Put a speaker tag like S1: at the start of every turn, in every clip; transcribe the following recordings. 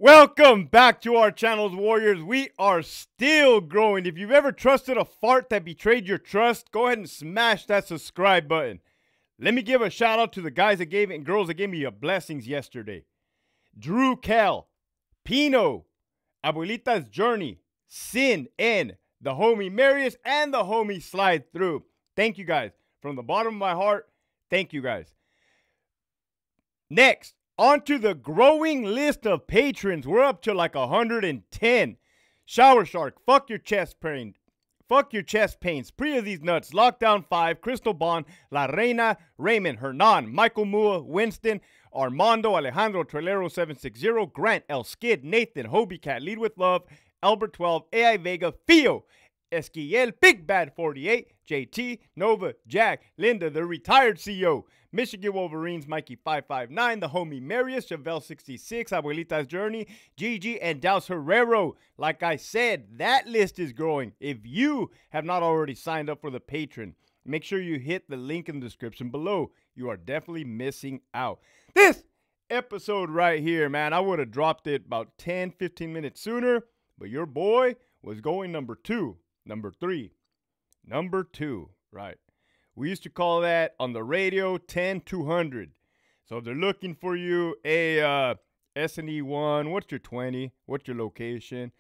S1: Welcome back to our channels, Warriors. We are still growing. If you've ever trusted a fart that betrayed your trust, go ahead and smash that subscribe button. Let me give a shout out to the guys that gave it and girls that gave me your blessings yesterday. Drew Cal, Pino, Abuelita's Journey, Sin N, the homie Marius, and the homie Slide Through. Thank you guys. From the bottom of my heart, thank you guys. Next, on to the growing list of patrons. We're up to like 110. Shower Shark, fuck your chest pain. Fuck your chest pains. Priya these nuts. Lockdown 5, Crystal Bond, La Reina, Raymond, Hernan, Michael Mua, Winston, Armando, Alejandro, Trelero 760, Grant, El Skid, Nathan, Hobie Cat, Lead with Love, Albert 12, AI Vega, Fio, Esquiel, Big Bad 48, JT, Nova, Jack, Linda, the retired CEO, Michigan Wolverines, Mikey 559, the homie Marius, Chevelle 66, Abuelita's Journey, Gigi, and Douse Herrero. Like I said, that list is growing. If you have not already signed up for the patron, make sure you hit the link in the description below. You are definitely missing out. This episode right here, man, I would have dropped it about 10, 15 minutes sooner, but your boy was going number 2, number 3, number 2, right? We used to call that on the radio 10-200. So if they're looking for you, a S&E 1, what's your 20? What's your location?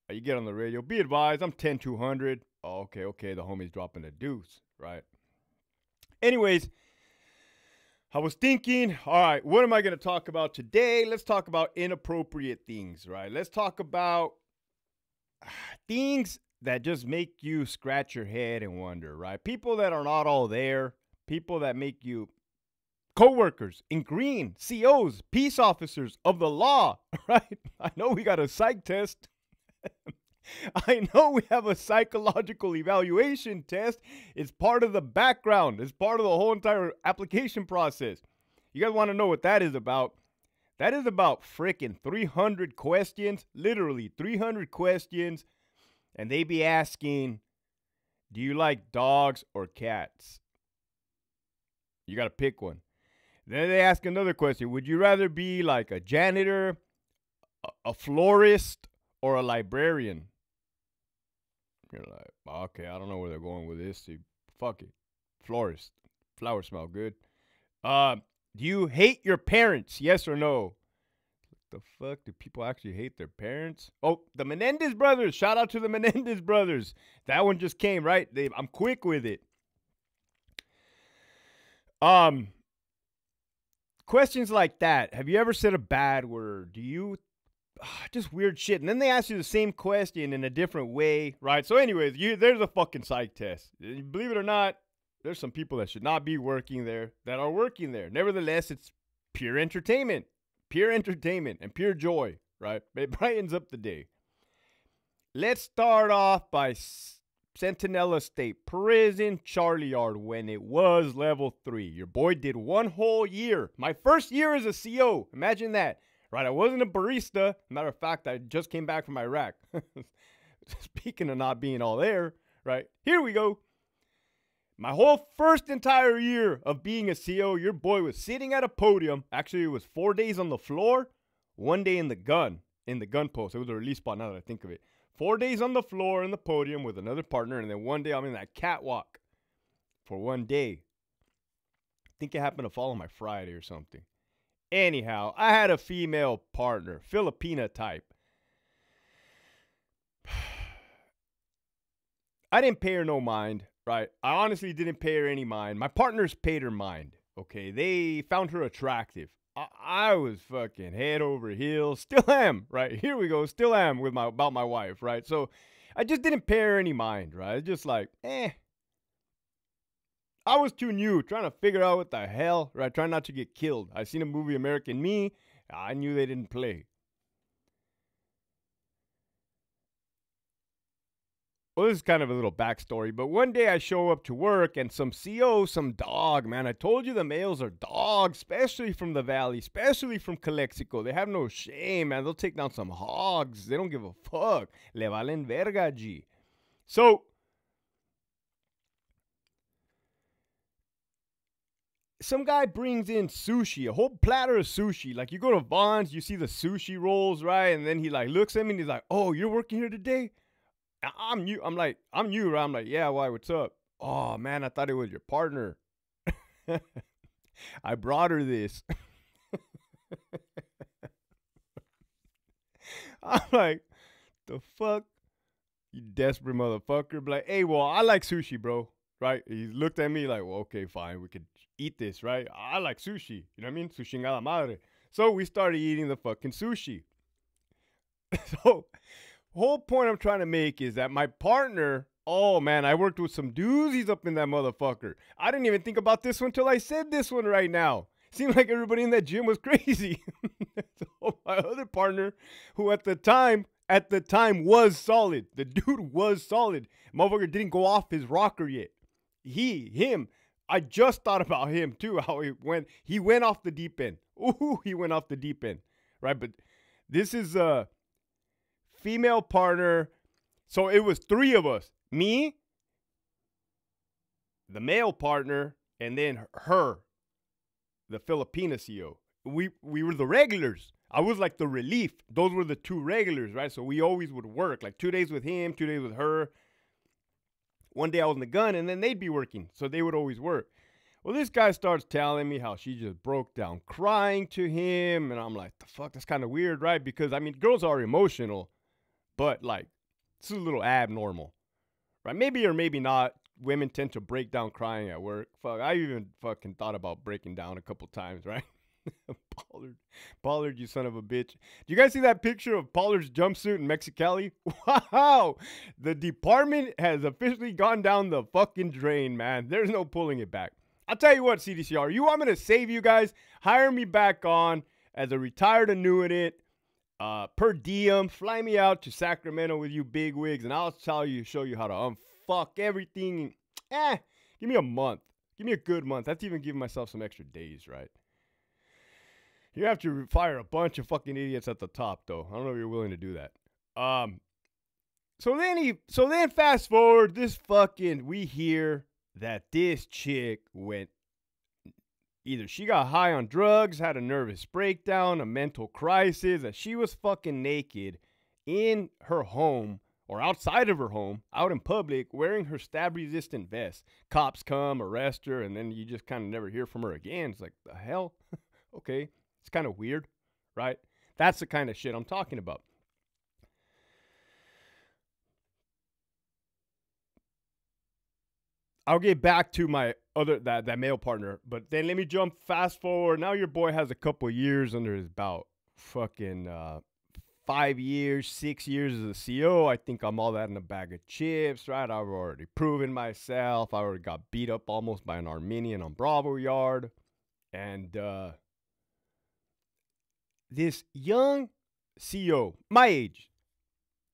S1: You get on the radio. Be advised, I'm 10-200. Oh, okay, the homie's dropping a deuce, right? Anyways, I was thinking, all right, what am I going to talk about today? Let's talk about inappropriate things, right? Let's talk about things that just make you scratch your head and wonder, right? People that are not all there, people that make you co-workers in green, COs, peace officers of the law, right? I know we got a psych test. I know we have a psychological evaluation test. It's part of the background. It's part of the whole entire application process. You guys want to know what that is about? That is about freaking 300 questions, literally 300 questions. And they be asking, do you like dogs or cats? You got to pick one. Then they ask another question. Would you rather be like a janitor, a florist, or a librarian? You're like, okay, I don't know where they're going with this. Fuck it. Florist. Flowers smell good. Do you hate your parents? Yes or no? The fuck? Do people actually hate their parents? Oh, the Menendez brothers. Shout out to the Menendez brothers. That one just came, right? I'm quick with it. Questions like that. Have you ever said a bad word? Do you just weird shit? And then they ask you the same question in a different way, right? So anyways, there's a fucking psych test. Believe it or not, there's some people that should not be working there that are working there. Nevertheless, it's pure entertainment. Pure entertainment and pure joy, right? It brightens up the day. Let's start off by Centinela State Prison, Charlie Yard, when it was level 3. Your boy did 1 whole year. My first year as a CO. Imagine that, right? I wasn't a barista. Matter of fact, I just came back from Iraq. Speaking of not being all there, right? Here we go. My whole first entire year of being a CO, your boy was sitting at a podium. Actually, it was 4 days on the floor, 1 day in the gun post. It was a release spot now that I think of it. 4 days on the floor in the podium with another partner, and then 1 day I'm in that catwalk for 1 day. I think it happened to fall on my Friday or something. Anyhow, I had a female partner, Filipina type. I didn't pay her no mind. Right. I honestly didn't pay her any mind. My partners paid her mind. Okay. They found her attractive. I was fucking head over heels. Still am. Right. Here we go. Still am with about my wife. Right. So I just didn't pay her any mind. Right. Just like, I was too new trying to figure out what the hell. Right. Trying not to get killed. I seen a movie, American Me. I knew they didn't play. Well, this is kind of a little backstory, but one day I show up to work and some CO, some dog, man. I told you the males are dogs, especially from the valley, especially from Calexico. They have no shame, man. They'll take down some hogs. They don't give a fuck. Le valen verga, G. So some guy brings in sushi, a whole platter of sushi. Like, you go to Vaughn's, you see the sushi rolls, right? And then he like looks at me and he's like, "Oh, you're working here today?" I'm new. I'm like, "I'm new," right? I'm like, "Yeah, why? What's up?" "Oh man, I thought it was your partner. I brought her this." I'm like, "The fuck, you desperate motherfucker." But like, "Hey, well, I like sushi, bro." Right? He looked at me like, "Well, okay, fine, we could eat this, right? I like sushi. You know what I mean? Sushi en la madre." So we started eating the fucking sushi. So, whole point I'm trying to make is that my partner, oh man, I worked with some doozies up in that motherfucker. I didn't even think about this one until I said this one right now. Seemed like everybody in that gym was crazy. So my other partner, who at the time was solid. The dude was solid. Motherfucker didn't go off his rocker yet. Him. I just thought about him too. How he went off the deep end. Ooh, he went off the deep end. Right, but this is a female partner. So it was three of us. Me, the male partner, and then her, the Filipina CEO. We were the regulars. I was like the relief. Those were the two regulars, right? So we always would work. Like 2 days with him, 2 days with her. One day I was in the gun, and then they'd be working. So they would always work. Well, this guy starts telling me how she just broke down crying to him. And I'm like, the fuck, that's kind of weird, right? Because, I mean, girls are emotional. But, like, this is a little abnormal. Right? Maybe or maybe not. Women tend to break down crying at work. Fuck, I even fucking thought about breaking down a couple times, right? Pollard, you son of a bitch. Do you guys see that picture of Pollard's jumpsuit in Mexicali? Wow. The department has officially gone down the fucking drain, man. There's no pulling it back. I'll tell you what, CDCR. You want me to save you guys? Hire me back on as a retired annuitant. Per diem. Fly me out to Sacramento with you big wigs, and I'll show you how to unfuck everything. Give me a month. Give me a good month. That's even giving myself some extra days, right? You have to fire a bunch of fucking idiots at the top, though. I don't know if you're willing to do that. So then fast forward, we hear that this chick went, either she got high on drugs, had a nervous breakdown, a mental crisis, that she was fucking naked in her home or outside of her home, out in public, wearing her stab-resistant vest. Cops come, arrest her, and then you just kind of never hear from her again. It's like, the hell? Okay. It's kind of weird, right? That's the kind of shit I'm talking about. I'll get back to my that male partner, but then let me jump fast forward. Now your boy has a couple years under his belt. Fucking 5 years, 6 years as a CO. I think I'm all that in a bag of chips, right? I've already proven myself. I already got beat up almost by an Armenian on Bravo Yard. And this young CO, my age,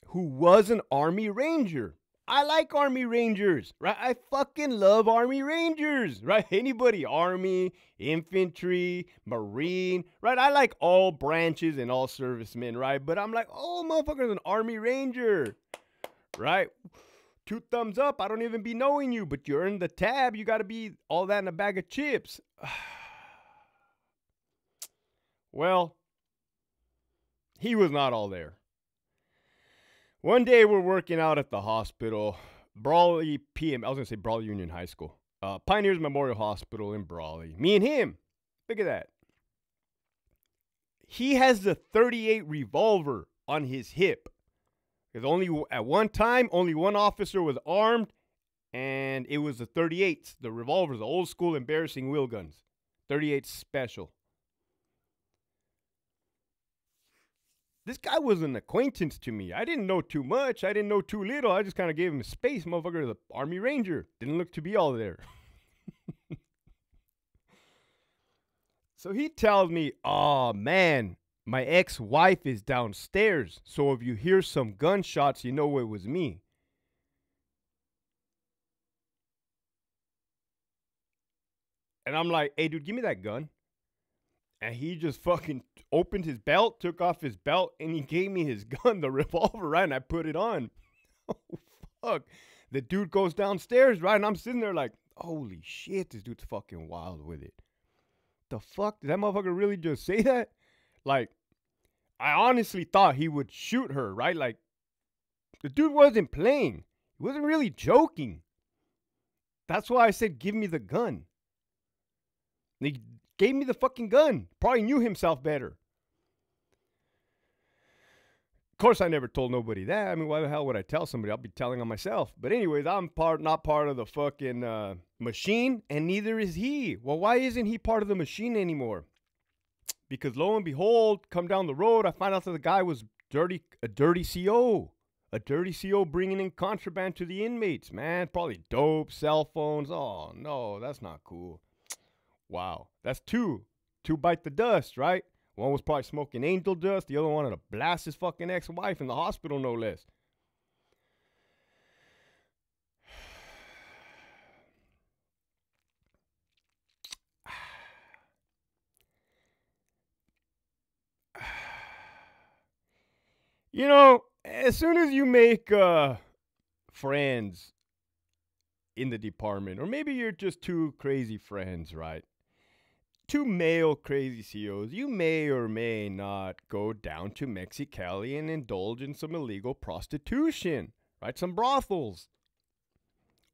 S1: who was an Army Ranger. I like Army Rangers, right? I fucking love Army Rangers, right? Anybody, Army, infantry, Marine, right? I like all branches and all servicemen, right? But I'm like, oh, motherfucker's an Army Ranger, right? 2 thumbs up. I don't even be knowing you, but you earned the tab. You got to be all that in a bag of chips. Well, he was not all there. One day we're working out at the hospital, Brawley PM. I was going to say Brawley Union High School. Pioneers Memorial Hospital in Brawley. Me and him. Look at that. He has the .38 revolver on his hip. Because at one time, only one officer was armed, and it was the .38s, the revolvers, the old school embarrassing wheel guns. .38 special. This guy was an acquaintance to me. I didn't know too much. I didn't know too little. I just kind of gave him space. Motherfucker, the Army Ranger. Didn't look to be all there. So he tells me, oh, man, my ex-wife is downstairs. So if you hear some gunshots, you know it was me. And I'm like, hey, dude, give me that gun. And he just fucking opened his belt, took off his belt, and he gave me his gun, the revolver, right? And I put it on. Oh, fuck. The dude goes downstairs, right? And I'm sitting there like, holy shit, this dude's fucking wild with it. the fuck? Did that motherfucker really just say that? Like, I honestly thought he would shoot her, right? Like, the dude wasn't playing. He wasn't really joking. That's why I said, give me the gun. He gave me the fucking gun. Probably knew himself better. Of course, I never told nobody that. I mean, why the hell would I tell somebody? I'll be telling on myself. But anyways, I'm not part of the fucking machine, and neither is he. Well, why isn't he part of the machine anymore? Because lo and behold, come down the road, I find out that the guy was a dirty CO. A dirty CO bringing in contraband to the inmates, man. Probably dope, cell phones. Oh, no, that's not cool. Wow. That's two. Two bite the dust, right? One was probably smoking angel dust. The other wanted to blast his fucking ex-wife in the hospital, no less. You know, as soon as you make friends in the department, or maybe you're just two crazy friends, right? Two male crazy COs, you may or may not go down to Mexicali and indulge in some illegal prostitution, right? Some brothels.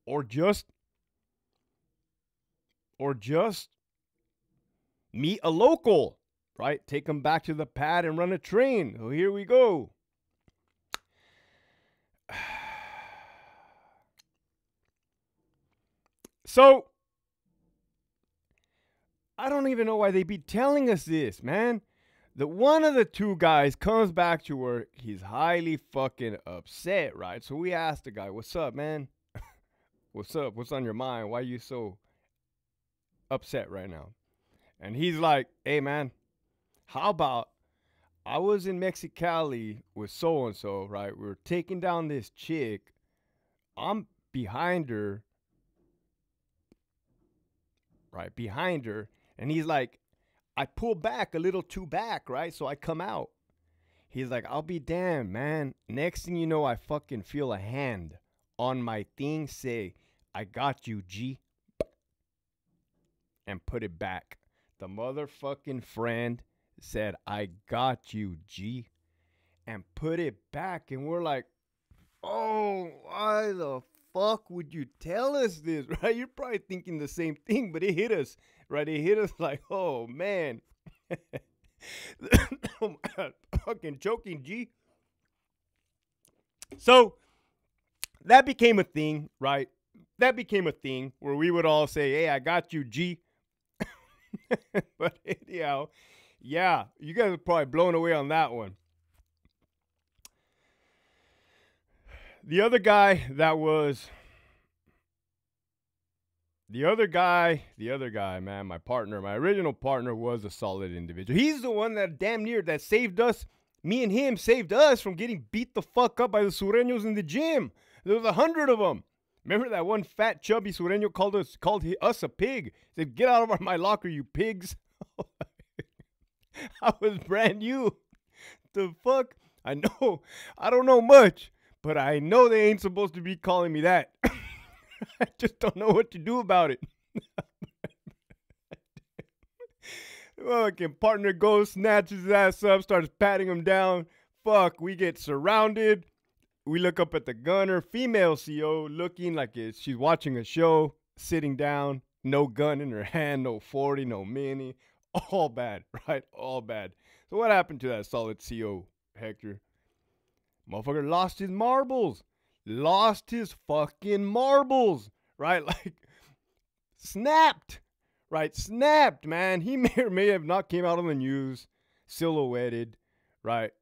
S1: Or just meet a local, right? Take them back to the pad and run a train. So here we go. So, I don't even know why they be telling us this, man. The one of the two guys comes back to work. He's highly fucking upset, right? So we asked the guy, what's up, man? What's up? What's on your mind? Why are you so upset right now? And he's like, hey, man, how about I was in Mexicali with so-and-so, right? We were taking down this chick. I'm behind her. Right, behind her. And he's like, I pull back a little too back, right? So I come out. He's like, I'll be damned, man. Next thing you know, I fucking feel a hand on my thing say, I got you, G. And put it back. The motherfucking friend said, I got you, G. And put it back. And we're like, oh, why the fuck would you tell us this, right? You're probably thinking the same thing, but it hit us, right? It hit us like, oh, man. Oh, my God. Fucking choking, G. So that became a thing, right? That became a thing where we would all say, hey, I got you, G. But anyhow, yeah, you guys are probably blown away on that one. The other guy, man, my partner, my original partner was a solid individual. He's the one that damn near that saved us. Me and him saved us from getting beat the fuck up by the Sureños in the gym. There was 100 of them. Remember that one fat chubby Sureño called us a pig? He said, get out of my locker, you pigs. I was brand new. The fuck? I know. I don't know much. But I know they ain't supposed to be calling me that. I just don't know what to do about it. Fucking partner goes, snatches his ass up, starts patting him down. Fuck, we get surrounded. We look up at the gunner, female CO, looking like she's watching a show, sitting down, no gun in her hand, no 40, no mini. All bad, right? All bad. So what happened to that solid CO, Hector? Motherfucker lost his marbles. Lost his fucking marbles. Right? Like, snapped. Right? Snapped, man. He may or may have not came out on the news. Silhouetted. Right?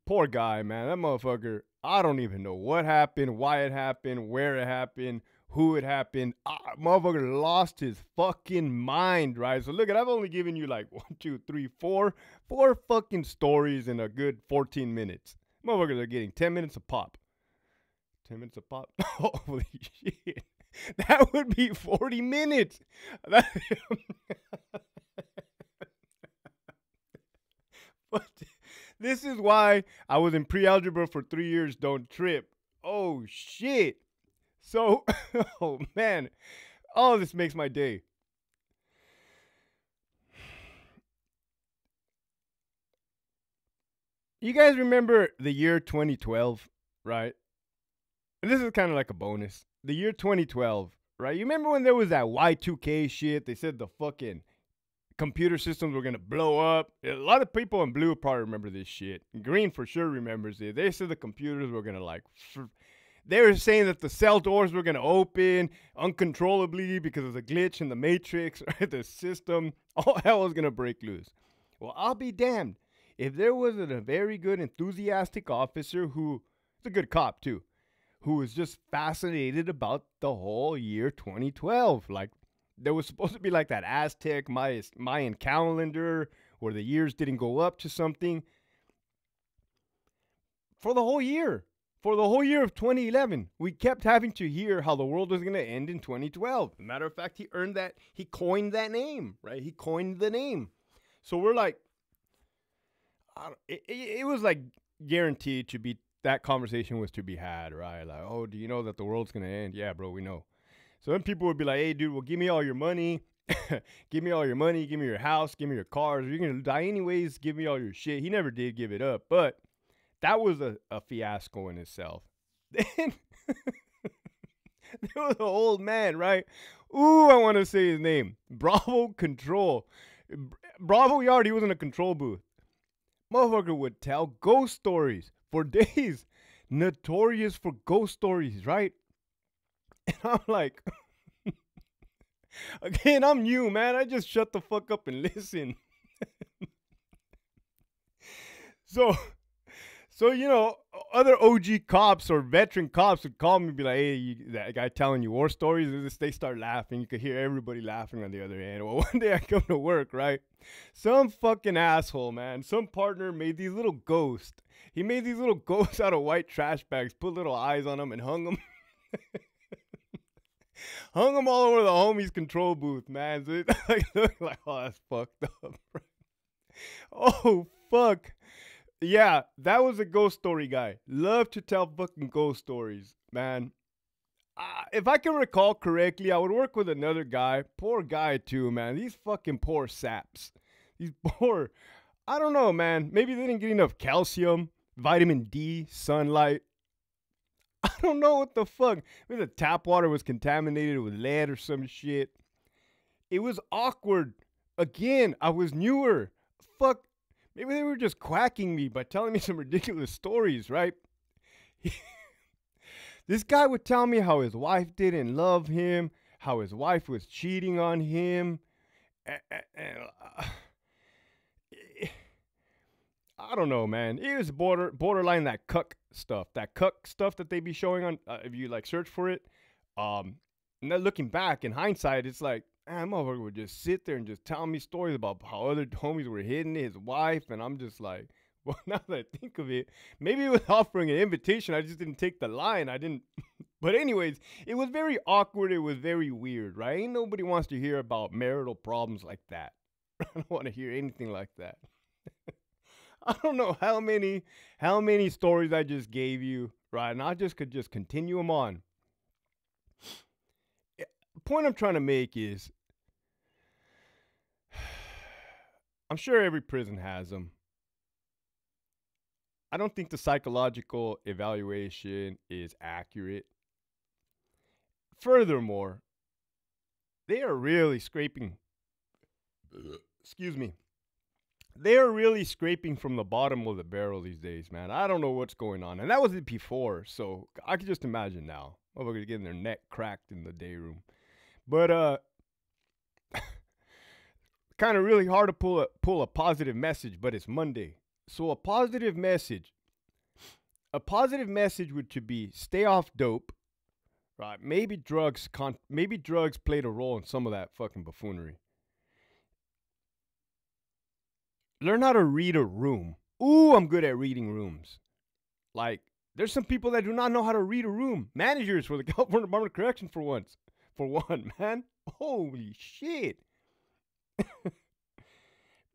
S1: Poor guy, man. That motherfucker, I don't even know what happened, why it happened, where it happened, who it happened. Motherfucker lost his fucking mind, right? So look, I've only given you like 1, 2, 3, 4 fucking stories in a good 14 minutes. Motherfuckers are getting 10 minutes a pop. 10 minutes a pop? Holy shit. That would be 40 minutes. But this is why I was in pre-algebra for 3 years. Don't trip. Oh, shit. So, oh, man. Oh, this makes my day. You guys remember the year 2012, right? And this is kind of like a bonus. The year 2012, right? You remember when there was that Y2K shit? They said the fucking computer systems were gonna blow up. A lot of people in blue probably remember this shit. Green for sure remembers it. They said the computers were gonna they were saying that the cell doors were gonna open uncontrollably because of the glitch in the matrix, right? The system, all hell was gonna break loose. Well, I'll be damned if there wasn't a very good, enthusiastic officer who's a good cop too, who was just fascinated about the whole year 2012. Like, there was supposed to be like that Aztec Mayan calendar where the years didn't go up to something for the whole year. For the whole year of 2011, we kept having to hear how the world was going to end in 2012. As a matter of fact, he coined that name, right? He coined the name. So we're like, it was like guaranteed to be, that conversation was to be had, right? Like, oh, do you know that the world's going to end? Yeah, bro, we know. So then people would be like, hey, dude, well, give me all your money. Give me all your money. Give me your house. Give me your cars. You're going to die anyways. Give me all your shit. He never did give it up. But that was a fiasco in itself. Then there was an old man, right? Ooh, I want to say his name. Bravo Control. Bravo Yard, he was in a control booth. Motherfucker would tell ghost stories for days. Notorious for ghost stories, right? And I'm like, again, I'm new, man. I just shut the fuck up and listen. So, you know, other OG cops or veteran cops would call me and be like, hey, that guy telling you war stories. They start laughing. You could hear everybody laughing on the other end. Well, one day I come to work, right? Some fucking asshole, man. Some partner made these little ghosts. He made these little ghosts out of white trash bags, put little eyes on them, and hung them. Hung them all over the homies control booth, man. So it looked like, oh, that's fucked up. Oh, fuck. Yeah, that was a ghost story guy. Love to tell fucking ghost stories, man. If I can recall correctly, I would work with another guy. Poor guy, too, man. These fucking poor saps. These poor, I don't know, man. Maybe they didn't get enough calcium, vitamin D, sunlight. I don't know what the fuck. Maybe the tap water was contaminated with lead or some shit. It was awkward. Again, I was newer. Fuck. Maybe they were just quacking me by telling me some ridiculous stories, right? This guy would tell me how his wife didn't love him, how his wife was cheating on him. I don't know, man. It was borderline that cuck stuff. That cuck stuff that they be showing on, if you like search for it. And then looking back in hindsight, it's like, man, motherfucker would just sit there and just tell me stories about how other homies were hitting his wife. And I'm just like, well, now that I think of it, maybe it was offering an invitation. I just didn't take the line. I didn't. But anyways, it was very awkward. It was very weird, right? Ain't nobody wants to hear about marital problems like that. I don't want to hear anything like that. I don't know how many stories I just gave you, right? And I just could just continue them on. The point I'm trying to make is, I'm sure every prison has them. I don't think the psychological evaluation is accurate. Furthermore, they are really scraping. Excuse me. They are really scraping from the bottom of the barrel these days, man. I don't know what's going on. And that was it before, so I can just imagine now. Motherfuckers getting their neck cracked in the day room. But, kind of really hard to pull a positive message, but it's Monday. So a positive message would to be stay off dope, right? Maybe drugs played a role in some of that fucking buffoonery. Learn how to read a room. Ooh, I'm good at reading rooms. Like, there's some people that do not know how to read a room. Managers for the California Department of Correction for one, man. Holy shit.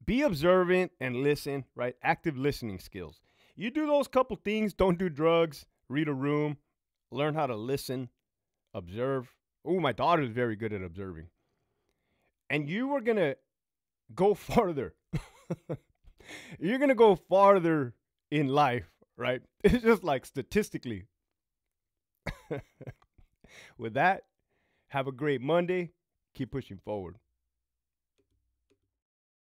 S1: Be observant and listen, right? Active listening skills. You do those couple things. Don't do drugs. Read a room. Learn how to listen. Observe. Oh, my daughter's very good at observing. And you are going to go farther. You're going to go farther in life, right? It's just like statistically. With that, have a great Monday. Keep pushing forward.